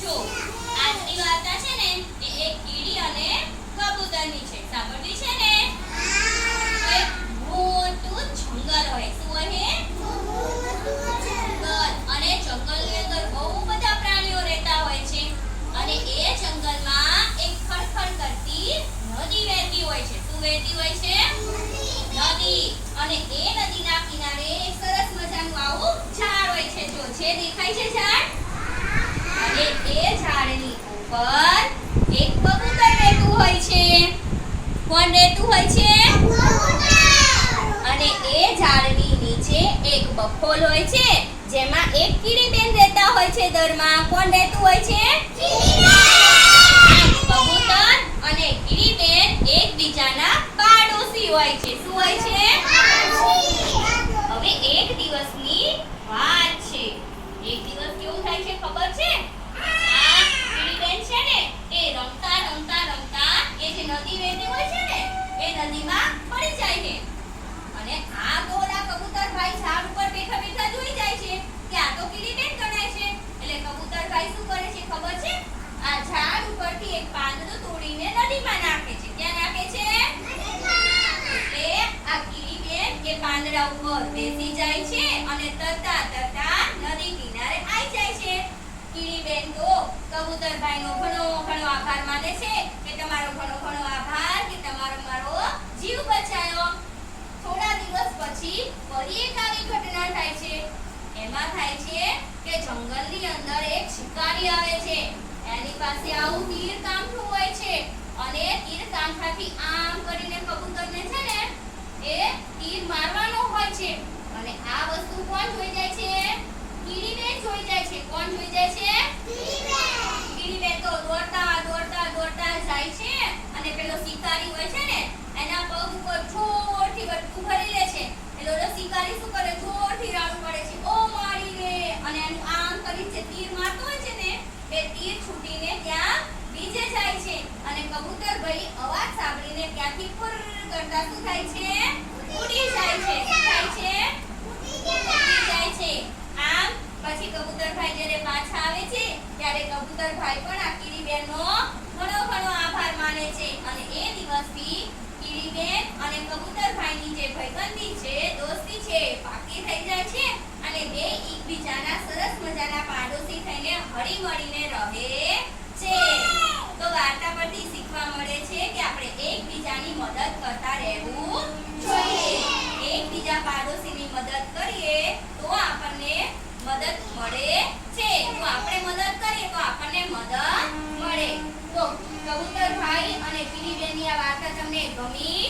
જો આજની વાર્તા છે ને એ એક કીડી અને કબૂતરની છે. સાંભળવી છે ને? એક મોટું જંગલ હોય. શું હોય? જંગલ. અને જંગલની અંદર બહુ બધા પ્રાણીઓ રહેતા હોય છે. અને એ જંગલમાં એક ખડખડ કરતી નદી વહેતી હોય છે. શું વહેતી હોય છે? નદી. અને એ નદીના કિનારે એક સરસ મજાનું આવું ઝાડ હોય છે. જો છે દેખાય છે ઝાડ? અને એ ઝાડની ઉપર એક કબૂતર રહેતું હોય છે. કોણ રહેતું હોય છે? અને એ ઝાડની નીચે એક બખોલ હોય છે જેમાં એક કીડીબેન રહેતા હોય છે. દરમાં કોણ રહેતું હોય છે? કબૂતર અને કીડીબેન એકબીજાના પાડોશી હોય છે. શું હોય છે? હવે એક દિવસની વાત છે. એક દિવસ કેવું થાય છે ખબર છે? આ કીડીબેન છે ને એ રમતા એ જે નદી વહેતી હોય છે ને એ નદીમાં પડી જાય છે. અને આ ગોરા કબૂતરભાઈ ઝાડ ઉપર બેઠા જોઈ જાય છે કે આ તો કીડીબેન ગણાય છે. એટલે કબૂતરભાઈ શું કરે છે ખબર છે? આ ઝાડ ઉપરથી એક પાંદડું તોડીને નદીમાં નાખે છે. ક્યાં નાખે છે? એટલે આ કીડીબેન એ પાંદડા ઉપર બેસી જાય છે અને તરતા નદી કિનારે આવી જાય છે. કીડીબેન તો કબૂતરભાઈનો ઘણો આભાર માને છે કે તમારો ઘણો આભાર કે તમારો મારો જીવ બચાવ્યો. થોડા દિવસ પછી ફરી એક આવી ઘટના થાય છે. એમાં થાય છે કે જંગલની અંદર એક શિકારી આવે છે. એની પાસે આવું તીર કામઠું હોય છે અને તીર કામઠાથી આમ કરીને કબૂતરને છે ને એ તીર મારવાનો હોય છે. અને આ વસ્તુ કોણ જોઈ જાય છે? કીડીબેન જોઈ જાય છે. કોણ જોઈ જાય છે? કીડીબેન તો દોડતા જાય છે અને પેલો શિકારી હોય છે ને એના પગ ઉપર જોરથી બટકું ભરી લે છે. એટલે શિકારી શું કરે? જોરથી રાડું પાડે છે. ઓ મારી રે! અને એનું આમ કરી જે તીર મારતો હોય છે ને એ તીર છૂટીને ત્યાં બીજે જાય છે. અને કબૂતરભાઈ અવાજ સાંભળીને ત્યાંથી ફુર કરતા શું થાય છે? ઉડી જાય છે. શું થાય છે? ઉડી જાય છે. આમ પછી કબૂતરભાઈ જ્યારે પાછા આવે છે ત્યારે કબૂતરભાઈ પણ આ કીડીબેનનો ઘણો આભાર માને છે. અને એ દિવસથી કીડીબેન અને કબૂતરભાઈની જે ભાઈબંધી છે, દોસ્તી છે, પાકી થઈ જાય છે અને બે એકબીજાના સરસ મજાના પાડોશી થઈને હળીમળીને રહે છે. તો વાર્તા પરથી શીખવા મળે છે કે આપણે એકબીજાની મદદ કરતા રહેવું જોઈએ. એકબીજા પાડોશીની મદદ કરીએ તો આપણને મદદ મળે છે. જો આપણે મદદ કરીએ તો આપણને મદદ મળે. તો કબૂતરભાઈ અને કીડીબેનની આ વાર્તા તમને ગમી?